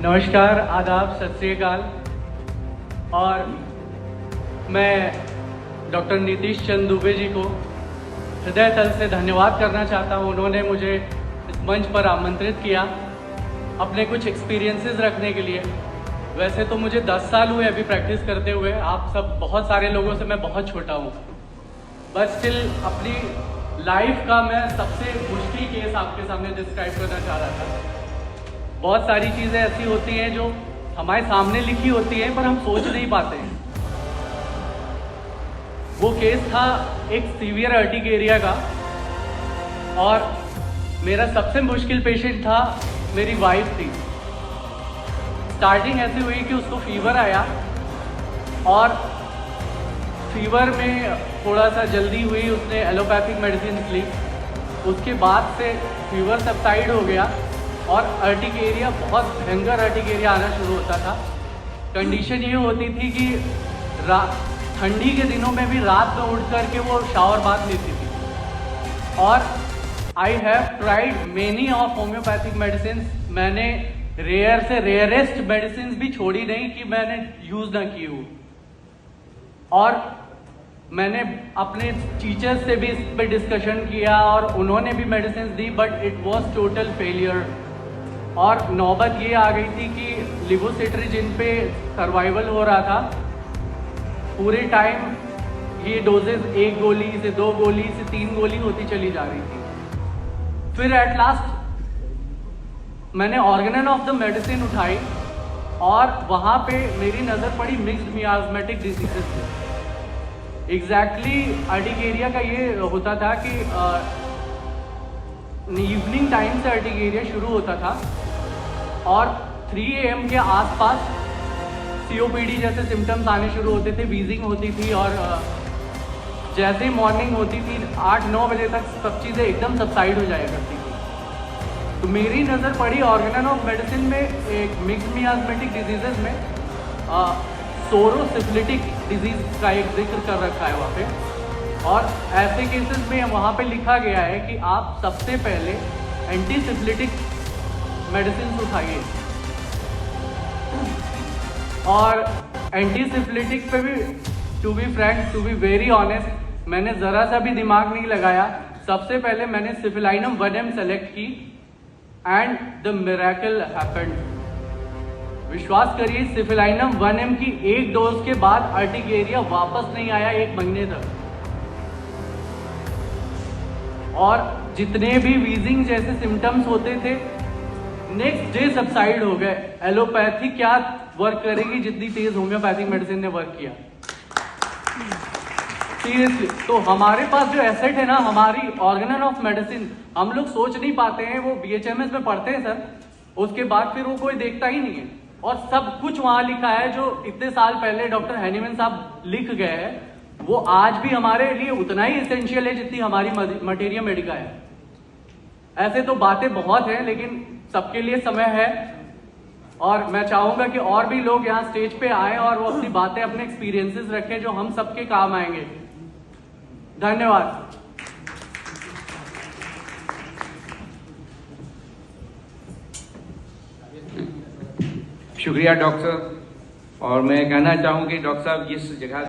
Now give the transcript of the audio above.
नमस्कार, आदाब, सत श्री अकाल। और मैं डॉक्टर नीतीश चंद दुबे जी को हृदय तल से धन्यवाद करना चाहता हूँ। उन्होंने मुझे इस मंच पर आमंत्रित किया अपने कुछ एक्सपीरियंसेस रखने के लिए। वैसे तो मुझे 10 साल हुए अभी प्रैक्टिस करते हुए। आप सब बहुत सारे लोगों से मैं बहुत छोटा हूँ, बट स्टिल अपनी लाइफ का मैं सबसे मुश्किल केस आपके सामने डिस्क्राइब करना चाह रहा था। बहुत सारी चीज़ें ऐसी होती हैं जो हमारे सामने लिखी होती हैं पर हम सोच नहीं पाते हैं। वो केस था एक सीवियर अर्टिकेरिया का, और मेरा सबसे मुश्किल पेशेंट था मेरी वाइफ थी। स्टार्टिंग ऐसी हुई कि उसको फीवर आया, और फीवर में थोड़ा सा जल्दी हुई, उसने एलोपैथिक मेडिसिन ली। उसके बाद से फीवर सबसाइड हो गया और अर्टिकेरिया, बहुत भयंकर अर्टिकेरिया आना शुरू होता था। कंडीशन ये होती थी कि ठंडी के दिनों में भी रात में उठ करके वो शावर बाथ लेती थी। और I have tried many of homeopathic medicine. मैंने रेयर से रेयरेस्ट मेडिसिन भी छोड़ी नहीं कि मैंने यूज ना की हूँ। और मैंने अपने टीचर्स से भी इस पर डिस्कशन किया और उन्होंने भी medicine the, but it was total failure. और नौबत ये आ गई थी कि लिवोसिट्रिजिन पे सर्वाइवल हो रहा था पूरे टाइम। ये डोजेज 1 गोली से 2 गोली से 3 गोली होती चली जा रही थी। फिर एट लास्ट मैंने ऑर्गेनन ऑफ द मेडिसिन उठाई, और वहाँ पे मेरी नज़र पड़ी मिक्स्ड मियास्मेटिक डिजीजेस पे। एग्जैक्टली अर्टिकेरिया का ये होता था कि इवनिंग टाइम से अर्टिकेरिया शुरू होता था, और 3 AM के आसपास COPD जैसे सिम्टम्स आने शुरू होते थे, वीजिंग होती थी, और जैसे ही मॉर्निंग होती थी 8-9 बजे तक सब चीज़ें एकदम सबसाइड हो जाया करती थी। तो मेरी नज़र पड़ी ऑर्गेनन ऑफ मेडिसिन में एक मिक्स्ड मियास्मेटिक डिजीजेस में सोरोसिफिलिटिक डिजीज का एक जिक्र कर रखा है वहाँ पे। और ऐसे केसेस में वहाँ पे लिखा गया है कि आप सबसे पहले एंटीसिफिलिटिक मेडिसिन उठाइए। और एंटीसिफिलिटिक पे भी, to be frank, to be very honest, मैंने ज़रा सा भी दिमाग नहीं लगाया। सबसे पहले मैंने सिफिलाइनम 1M सेलेक्ट की, एंड द मिरेकल हैपेंड। विश्वास करिए, सिफिलाइनम 1M की 1 डोज के बाद अर्टिकेरिया वापस नहीं आया 1 महीने तक। और जितने भी वीजिंग जैसे सिम्टम्स होते थे नेक्स्ट डे सबसाइड हो गए। एलोपैथी क्या वर्क करेगी जितनी तेज होम्योपैथिक मेडिसिन ने वर्क किया। सीरियसली, तो हमारे पास जो एसेट है ना, हमारी ऑर्गेनन ऑफ मेडिसिन, हम लोग सोच नहीं पाते हैं। वो BHMS में पढ़ते हैं सर, उसके बाद फिर वो कोई देखता ही नहीं है। और सब कुछ वहां लिखा है जो इतने साल पहले डॉक्टर हैनीमैन साहब लिख गए हैं, वो आज भी हमारे लिए उतना ही एसेंशियल है जितनी हमारी मटेरिया मेडिका है। ऐसे तो बातें बहुत हैं, लेकिन सबके लिए समय है, और मैं चाहूंगा कि और भी लोग यहाँ स्टेज पे आए और वो अपनी बातें, अपने एक्सपीरियंसेस रखें जो हम सबके काम आएंगे। धन्यवाद। शुक्रिया डॉक्टर साहब। और मैं कहना चाहूँ कि डॉक्टर साहब जिस जगह